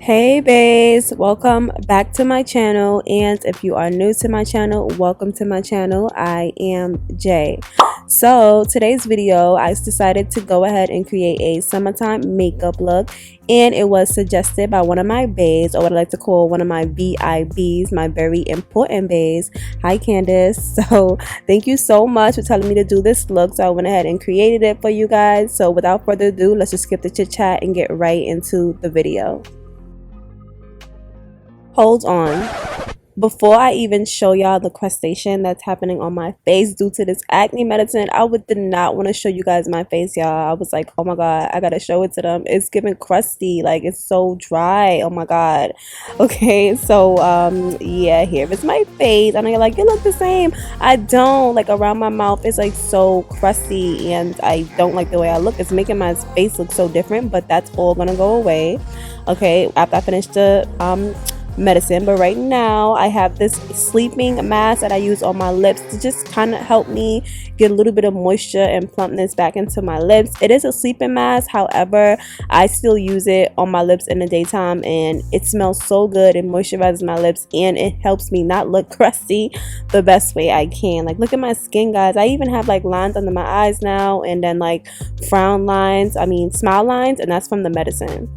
Hey babes, welcome back to my channel, and if you are new to my channel, welcome to my channel. I am Jay. So today's video, I decided to go ahead and create a summertime makeup look, and it was suggested by one of my babes, or what I like to call one of my VIBs, my very important babes. Hi Candace. So thank you so much for telling me to do this look, so I went ahead and created it for you guys. So without further ado, let's just skip the chit chat and get right into the video. Hold on. Before I even show y'all the crustation that's happening on my face due to this acne medicine, did not want to show you guys my face, y'all. I was like, oh my god, I gotta show it to them. It's giving crusty, like it's so dry. Oh my god. Okay, so yeah, here is my face. I know you're like, you look the same. I don't. Like around my mouth it's like so crusty, and I don't like the way I look. It's making my face look so different, but that's all gonna go away. Okay, after I finish the medicine. But right now I have this sleeping mask that I use on my lips to just kind of help me get a little bit of moisture and plumpness back into my lips. It is a sleeping mask, however I still use it on my lips in the daytime, and it smells so good. It moisturizes my lips and it helps me not look crusty the best way I can. Like look at my skin, guys. I even have like lines under my eyes now, and then like frown lines, smile lines, and that's from the medicine.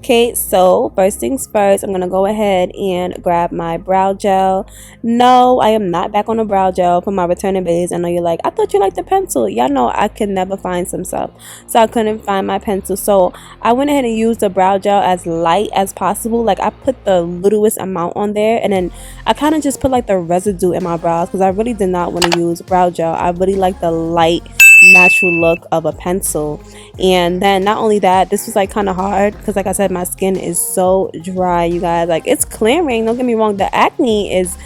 Okay, so first things first, I'm gonna go ahead and grab my brow gel. No, I am not back on the brow gel for my returning base. I know you're like, I thought you liked the pencil. Y'all know I can never find some stuff, so I couldn't find my pencil. So I went ahead and used the brow gel as light as possible. Like I put the littlest amount on there, and then I kind of just put like the residue in my brows because I really did not want to use brow gel. I really like the light natural look of a pencil. And then not only that, this was like kind of hard because like I said, my skin is so dry, you guys. Like it's clearing, don't get me wrong. The acne is,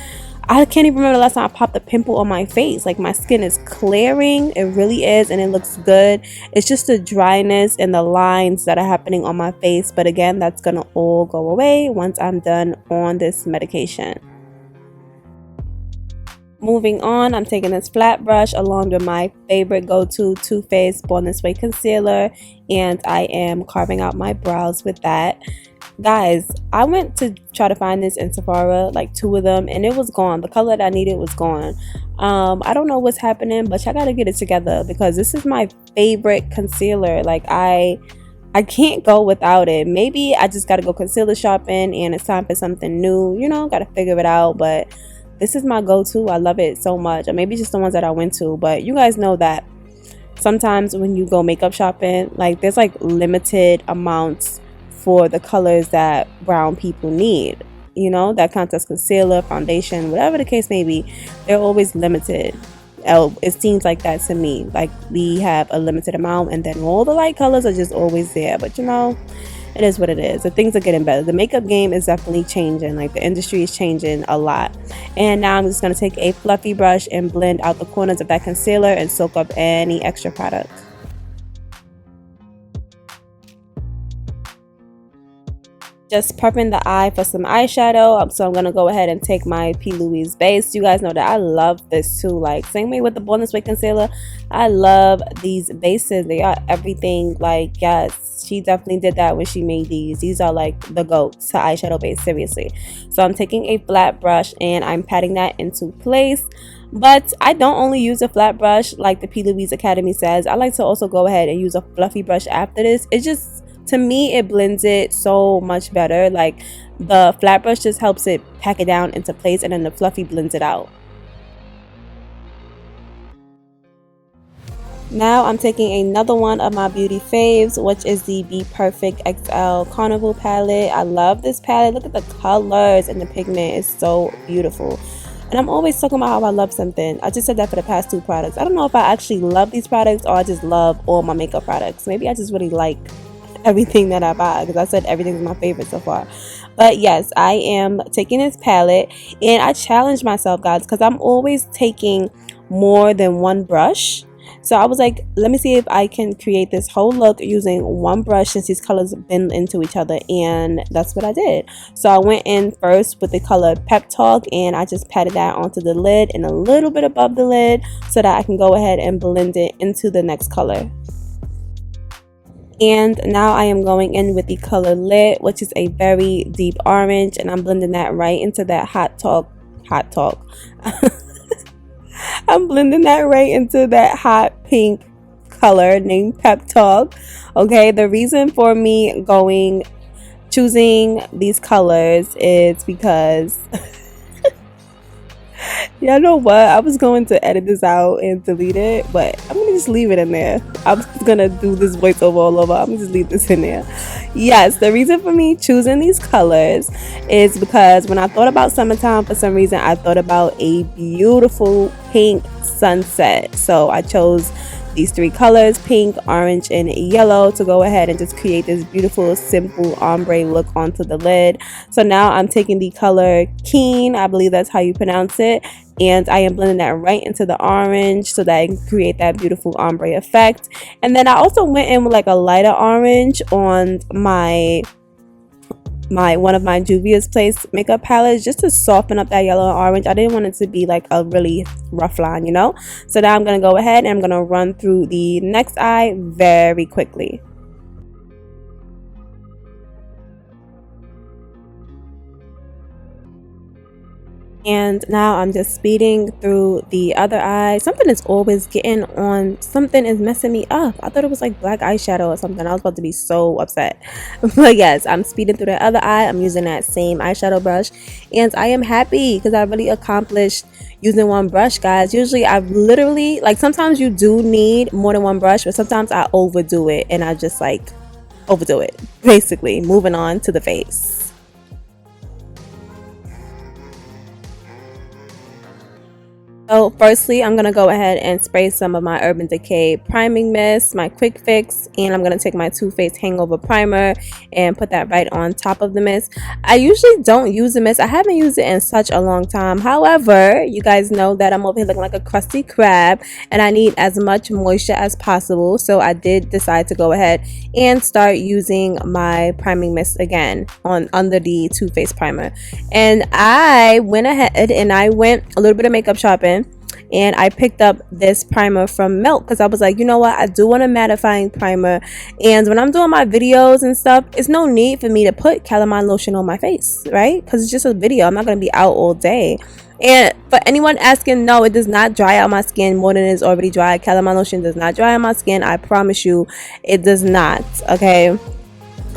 I can't even remember the last time I popped a pimple on my face. Like my skin is clearing, it really is, and it looks good. It's just the dryness and the lines that are happening on my face, but again, that's gonna all go away once I'm done on this medication. Moving on, I'm taking this flat brush along with my favorite go-to Too Faced Born This Way concealer, and I am carving out my brows with that. Guys, I went to try to find this in Sephora, like 2 of them, and it was gone. The color that I needed was gone. I don't know what's happening, but I gotta get it together because this is my favorite concealer. Like I can't go without it. Maybe I just gotta go concealer shopping and it's time for something new, you know, gotta figure it out. But this is my go-to. I love it so much. Or maybe just the ones that I went to, but you guys know that sometimes when you go makeup shopping, like there's like limited amounts for the colors that brown people need, you know, that contest concealer, foundation, whatever the case may be. They're always limited. It seems like that to me. Like we have a limited amount, and then all the light colors are just always there. But you know, it is what it is. The things are getting better. The makeup game is definitely changing. Like the industry is changing a lot. And now I'm just going to take a fluffy brush and blend out the corners of that concealer and soak up any extra product. Just prepping the eye for some eyeshadow. So I'm going to go ahead and take my P. Louise base. You guys know that I love this too. Like same way with the Born This Way concealer. I love these bases. They are everything. Like yes, she definitely did that when she made these. These are like the goats to eyeshadow base, seriously. So I'm taking a flat brush and I'm patting that into place. But I don't only use a flat brush like the P. Louise Academy says. I like to also go ahead and use a fluffy brush after this. It just, to me, it blends it so much better. Like the flat brush just helps it pack it down into place, and then the fluffy blends it out. Now I'm taking another one of my beauty faves, which is the Be Perfect XL Carnival palette. I love this palette. Look at the colors and the pigment. It's so beautiful. And I'm always talking about how I love something. I just said that for the past 2 products. I don't know if I actually love these products or I just love all my makeup products. Maybe I just really like everything that I buy because I said everything's my favorite so far. But yes, I am taking this palette, and I challenge myself, guys, because I'm always taking more than one brush. So I was like, let me see if I can create this whole look using one brush since these colors blend into each other, and that's what I did. So I went in first with the color Pep Talk, and I just patted that onto the lid and a little bit above the lid so that I can go ahead and blend it into the next color. And now I am going in with the color Lit, which is a very deep orange, and I'm blending that right into that hot talk. I'm blending that right into that hot pink color named Pep Talk. Okay, the reason for me choosing these colors is because y'all know what, I was going to edit this out and delete it, but I'm gonna just leave it in there. I'm just gonna do this voiceover all over. I'm gonna just leave this in there. Yes, the reason for me choosing these colors is because when I thought about summertime, for some reason I thought about a beautiful pink sunset. So I chose these three colors, pink, orange, and yellow, to go ahead and just create this beautiful, simple ombre look onto the lid. So now I'm taking the color Keen, I believe that's how you pronounce it, and I am blending that right into the orange so that I can create that beautiful ombre effect. And then I also went in with like a lighter orange on one of my Juvias Place makeup palettes, just to soften up that yellow and orange. I didn't want it to be like a really rough line, you know. So now I'm going to go ahead and I'm going to run through the next eye very quickly. And now I'm just speeding through the other eye. Something is always getting on. Something is messing me up. I thought it was like black eyeshadow or something. I was about to be so upset. But yes, I'm speeding through the other eye. I'm using that same eyeshadow brush. And I am happy because I really accomplished using one brush, guys. Usually I've literally, like, sometimes you do need more than one brush, but sometimes I overdo it. And I just like overdo it. Basically, moving on to the face. So firstly, I'm going to go ahead and spray some of my Urban Decay priming mist, my quick fix, and I'm going to take my Too Faced Hangover primer and put that right on top of the mist. I usually don't use the mist. I haven't used it in such a long time. However, you guys know that I'm over here looking like a crusty crab and I need as much moisture as possible. So I did decide to go ahead and start using my priming mist again under the Too Faced primer. And I went ahead and I went a little bit of makeup shopping, and I picked up this primer from Milk because I was like, you know what, I do want a mattifying primer, and when I'm doing my videos and stuff, it's no need for me to put calamine lotion on my face, right? Because it's just a video. I'm not going to be out all day. And for anyone asking, no, it does not dry out my skin more than it's already dry. Calamine lotion does not dry out my skin. I promise you, it does not. Okay,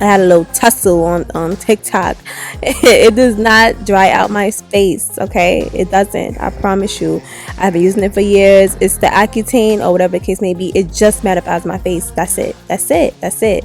I had a little tussle on TikTok. It does not dry out my face, okay? It doesn't. I promise you. I've been using it for years. It's the Accutane or whatever the case may be. It just mattifies my face. That's it. That's it. That's it.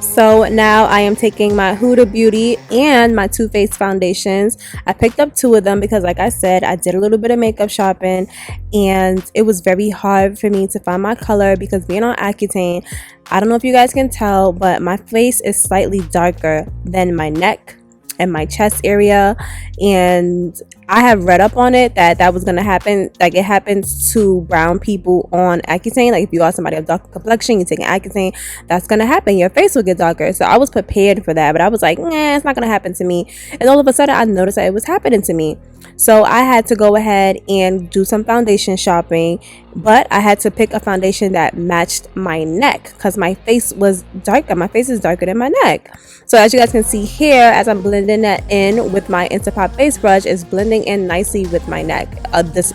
So now I am taking my Huda Beauty and my Too Faced foundations. I picked up two of them because, like I said, I did a little bit of makeup shopping and it was very hard for me to find my color because being on Accutane, I don't know if you guys can tell, but my face is slightly darker than my neck and my chest area, and I have read up on it that was gonna happen. Like, it happens to brown people on Accutane. Like, if you are somebody of dark complexion, you're taking Accutane, that's gonna happen. Your face will get darker. So I was prepared for that, but I was like, nah, it's not gonna happen to me. And all of a sudden, I noticed that it was happening to me. So I had to go ahead and do some foundation shopping, but I had to pick a foundation that matched my neck because my face was darker. My face is darker than my neck. So as you guys can see here, as I'm blending that in with my Interpop base brush, is blending in nicely with my neck,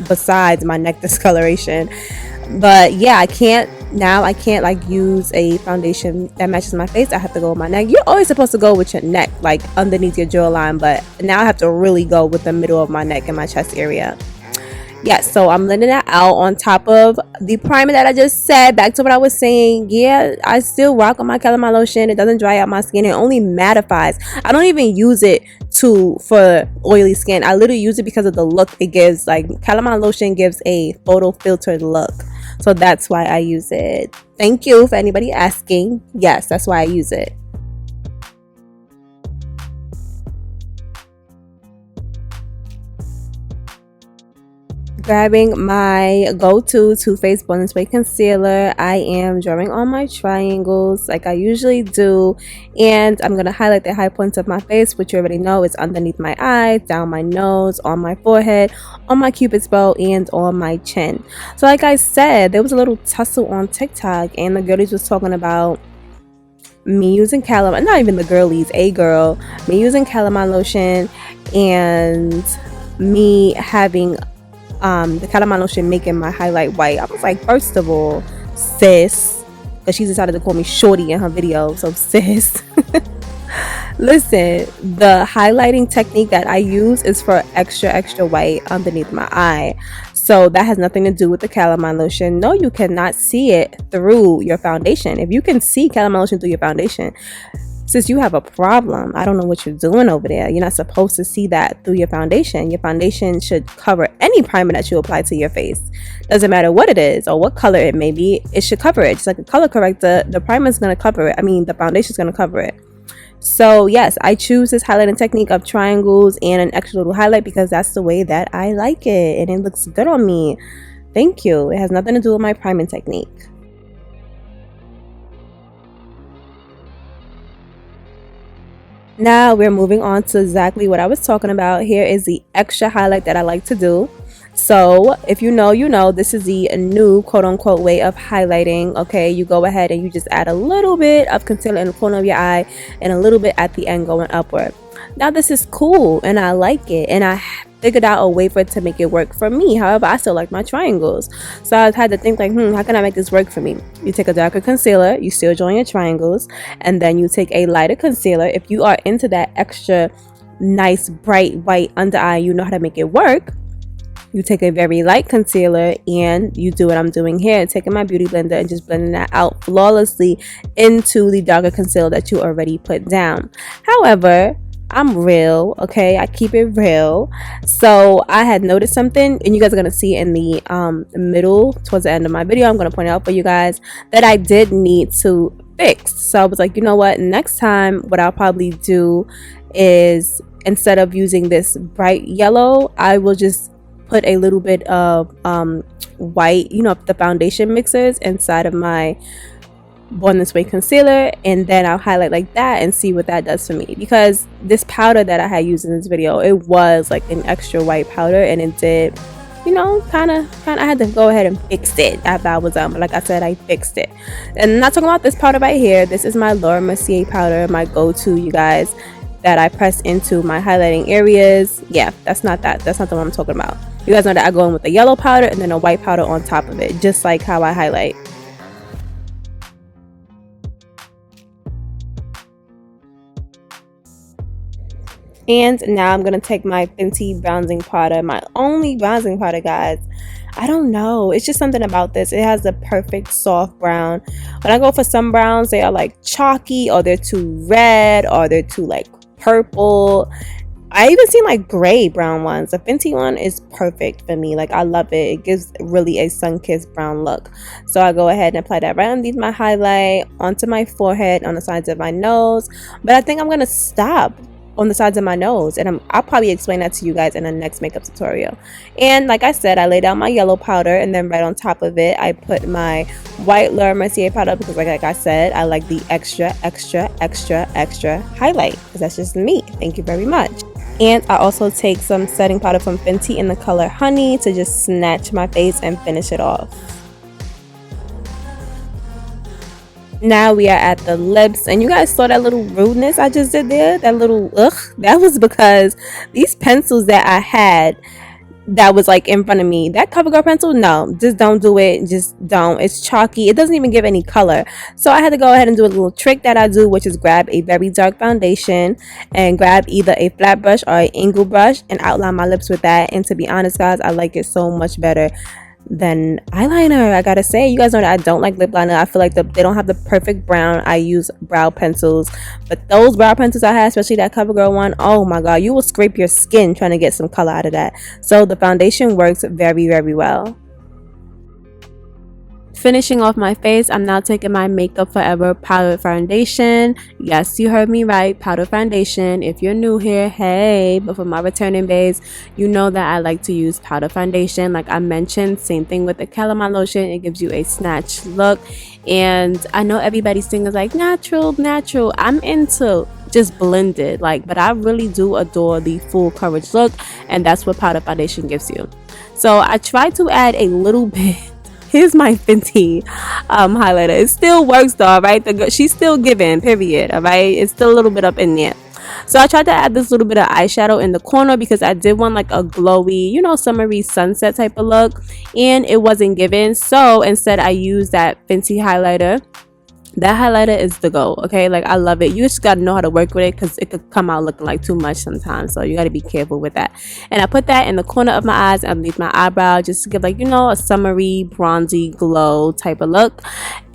besides my neck discoloration. But yeah, I can't like use a foundation that matches my face. I have to go with my neck. You're always supposed to go with your neck, like underneath your jawline, but now I have to really go with the middle of my neck and my chest area. Yes, so I'm blending that out on top of the primer that I just said. Back to what I was saying. Yeah, I still rock on my calamine lotion. It doesn't dry out my skin. It only mattifies. I don't even use it for oily skin. I literally use it because of the look it gives. Like, calamine lotion gives a photo filtered look. So that's why I use it. Thank you for anybody asking. Yes, that's why I use it. Grabbing my go-to Too Faced Born This Way concealer. I am drawing on my triangles like I usually do, and I'm going to highlight the high points of my face, which you already know is underneath my eyes, down my nose, on my forehead, on my cupid's bow, and on my chin. So like I said, there was a little tussle on TikTok, and the girlies was talking about me using calamine, not even the girlies, a girl, me using calamine lotion and me having the calamine lotion making my highlight white. I was like, first of all, sis, because she decided to call me shorty in her video. So sis, listen, the highlighting technique that I use is for extra white underneath my eye. So that has nothing to do with the calamine lotion. No, you cannot see it through your foundation. If you can see calamine lotion through your foundation, sis, you have a problem. I don't know what you're doing over there. You're not supposed to see that through your foundation. Your foundation should cover any primer that you apply to your face. Doesn't matter what it is or what color it may be, it should cover it. Just like a color corrector, the primer is going to cover it. I mean, the foundation is going to cover it. So yes, I choose this highlighting technique of triangles and an extra little highlight because that's the way that I like it and it looks good on me. Thank you. It has nothing to do with my priming technique. Now we're moving on to exactly what I was talking about. Here is the extra highlight that I like to do. So if you know, you know, this is the new quote-unquote way of highlighting. Okay, you go ahead and you just add a little bit of concealer in the corner of your eye and a little bit at the end going upward. Now this is cool and I like it, and I figured out a way for it to make it work for me. However, I still like my triangles, so I had to think like, how can I make this work for me? You take a darker concealer, you still draw your triangles, and then you take a lighter concealer. If you are into that extra nice bright white under eye, you know how to make it work. You take a very light concealer and you do what I'm doing here, taking my beauty blender and just blending that out flawlessly into the darker concealer that you already put down. However, I'm real, okay? I keep it real. So I had noticed something, and you guys are going to see in the middle, towards the end of my video, I'm going to point it out for you guys, that I did need to fix. So I was like, you know what? Next time, what I'll probably do is, instead of using this bright yellow, I will just put a little bit of white, you know, the foundation mixers inside of my Born This Way concealer, and then I'll highlight like that and see what that does for me. Because this powder that I had used in this video, it was like an extra white powder, and it did, you know, kind of I had to go ahead and fix it after I was done. But like I said, I fixed it. And I'm not talking about this powder right here. This is my Laura Mercier powder, my go-to, you guys, that I press into my highlighting areas. Yeah, that's not the one I'm talking about. You guys know that I go in with a yellow powder and then a white powder on top of it, just like how I highlight. And now I'm going to take my Fenty bronzing powder, my only bronzing powder, guys. I don't know, it's just something about this. It has the perfect soft brown. When I go for some browns, they are like chalky, or they're too red, or they're too like purple. I even seen like gray brown ones. The Fenty one is perfect for me. Like, I love it. It gives really a sun-kissed brown look. So I go ahead and apply that right underneath my highlight, onto my forehead, on the sides of my nose. But I think I'm gonna stop on the sides of my nose, and I'll probably explain that to you guys in the next makeup tutorial. And like I said, I laid down my yellow powder, and then right on top of it I put my white Laura Mercier powder, because like I said, I like the extra highlight, because that's just me. Thank you very much. And I also take some setting powder from Fenty in the color Honey to just snatch my face and finish it off. Now we are at the lips, and you guys saw that little rudeness I just did there, that little that was because these pencils that I had that was like in front of me, that CoverGirl pencil, no, just don't do it. Just don't. It's chalky. It doesn't even give any color. So I had to go ahead and do a little trick that I do, which is grab a very dark foundation and grab either a flat brush or an angle brush and outline my lips with that. And to be honest, guys, I like it so much better than eyeliner. I gotta say, you guys know that I don't like lip liner. I feel like they don't have the perfect brown. I use brow pencils, but those brow pencils I had, especially that CoverGirl one, oh my god, you will scrape your skin trying to get some color out of that. So the foundation works very well. Finishing off my face, I'm now taking my Makeup Forever powder foundation. Yes, you heard me right, powder foundation. If you're new here, hey, but for my returning babes, you know that I like to use powder foundation. Like I mentioned, same thing with the calamine lotion. It gives you a snatch look. And I know everybody's thing is like natural. I'm into just blended, like, but I really do adore the full coverage look, and that's what powder foundation gives you. So I try to add a little bit. Here's my Fenty highlighter. It still works though, right? She's still giving, period, all right? It's still a little bit up in there. So I tried to add this little bit of eyeshadow in the corner because I did want like a glowy, you know, summery sunset type of look, and it wasn't given. So instead I used that Fenty highlighter. That highlighter is the go, okay? Like I love it. You just gotta know how to work with it because it could come out looking like too much sometimes, so you gotta be careful with that. And I put that in the corner of my eyes underneath my eyebrow just to give, like, you know, a summery bronzy glow type of look.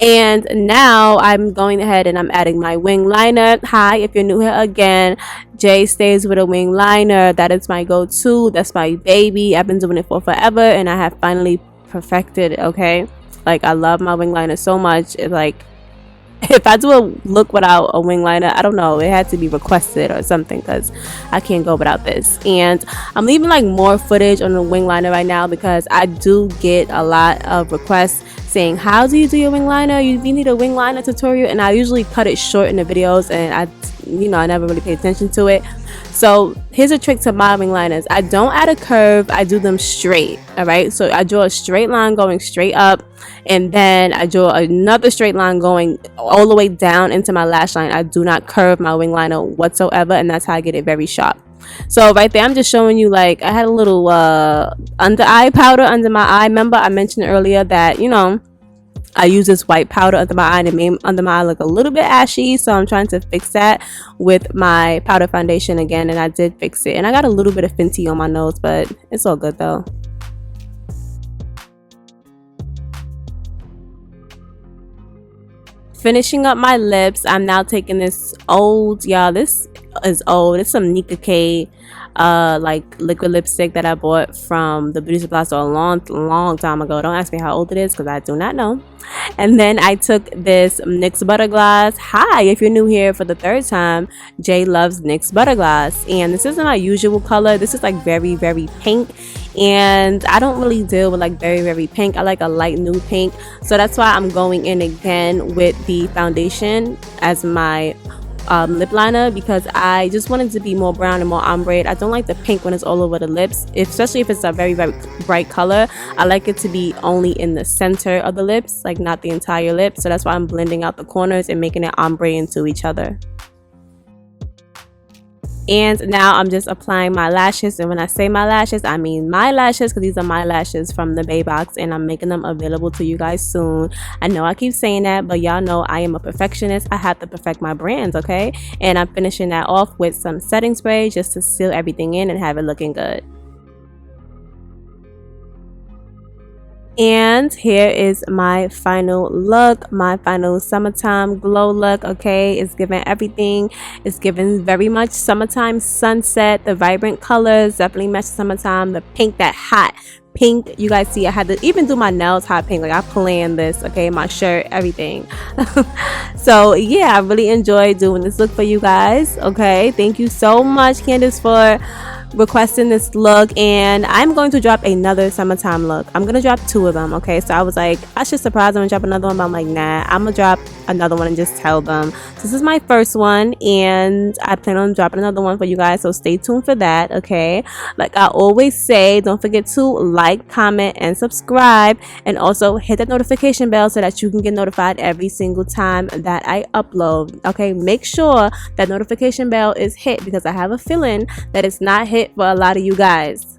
And now I'm going ahead and I'm adding my wing liner. Hi, if you're new here again, Jay stays with a wing liner. That is my go-to. That's my baby. I've been doing it for forever and I have finally perfected it, okay? Like I love my wing liner so much. It's like, if I do a look without a wing liner, I don't know, it had to be requested or something because I can't go without this. And I'm leaving like more footage on the wing liner right now because I do get a lot of requests saying, how do you do your wing liner? You need a wing liner tutorial. And I usually cut it short in the videos and I never really pay attention to it. So here's a trick to my wing liners. I don't add a curve, I do them straight. All right, so I draw a straight line going straight up, and then I draw another straight line going all the way down into my lash line. I do not curve my wing liner whatsoever, and that's how I get it very sharp. So right there I'm just showing you, like, I had a little under eye powder under my eye. Remember I mentioned earlier that, you know, I use this white powder under my eye and it made under my eye look a little bit ashy, so I'm trying to fix that with my powder foundation again, and I did fix it. And I got a little bit of Fenty on my nose, but it's all good though. Finishing up my lips, I'm now taking this old, y'all, this is old, it's some Nika K like liquid lipstick that I bought from the beauty supply store a long time ago. Don't ask me how old it is because I do not know. And then I took this NYX Butter Gloss. Hi, if you're new here for the third time, Jay loves NYX Butter Gloss, and this isn't my usual color. This is like very pink, and I don't really deal with like very pink. I like a light nude pink, so that's why I'm going in again with the foundation as my lip liner, because I just wanted to be more brown and more ombre. I don't like the pink when it's all over the lips, especially if it's a very bright color. I like it to be only in the center of the lips, like not the entire lip. So that's why I'm blending out the corners and making it ombre into each other. And now I'm just applying my lashes, and when I say my lashes, I mean my lashes, because these are my lashes from the Bay Box, and I'm making them available to you guys soon. I know I keep saying that, but y'all know I am a perfectionist. I have to perfect my brands, okay? And I'm finishing that off with some setting spray just to seal everything in and have it looking good. And here is my final look, my final summertime glow look, okay? It's giving everything. It's giving very much summertime sunset. The vibrant colors definitely match summertime. The pink, that hot pink. You guys see I had to even do my nails hot pink. Like I planned this, okay? My shirt, everything. So yeah, I really enjoyed doing this look for you guys, okay? Thank you so much, Candace, for requesting this look. And I'm going to drop another summertime look. I'm gonna drop 2 of them, okay? So I was like, I should surprise them and drop another one, but I'm like, nah, I'm gonna drop another one and just tell them. So this is my first one, and I plan on dropping another one for you guys, so stay tuned for that, okay? Like I always say, don't forget to like, comment, and subscribe, and also hit that notification bell so that you can get notified every single time that I upload, okay? Make sure that notification bell is hit, because I have a feeling that it's not hit for a lot of you guys.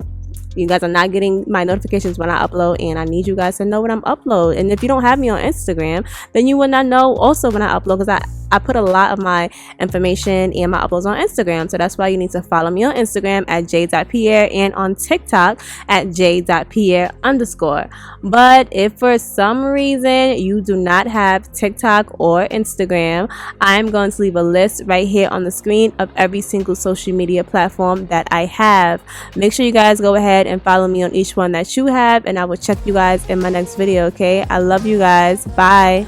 You guys are not getting my notifications when I upload, and I need you guys to know when I'm upload. And if you don't have me on Instagram, then you will not know also when I upload, because I put a lot of my information and my uploads on Instagram. So that's why you need to follow me on Instagram at Jaiye.Pierre and on TikTok at Jaiye.Pierre_. But if for some reason you do not have TikTok or Instagram, I'm going to leave a list right here on the screen of every single social media platform that I have. Make sure you guys go ahead and follow me on each one that you have, and I will check you guys in my next video. Okay, I love you guys. Bye.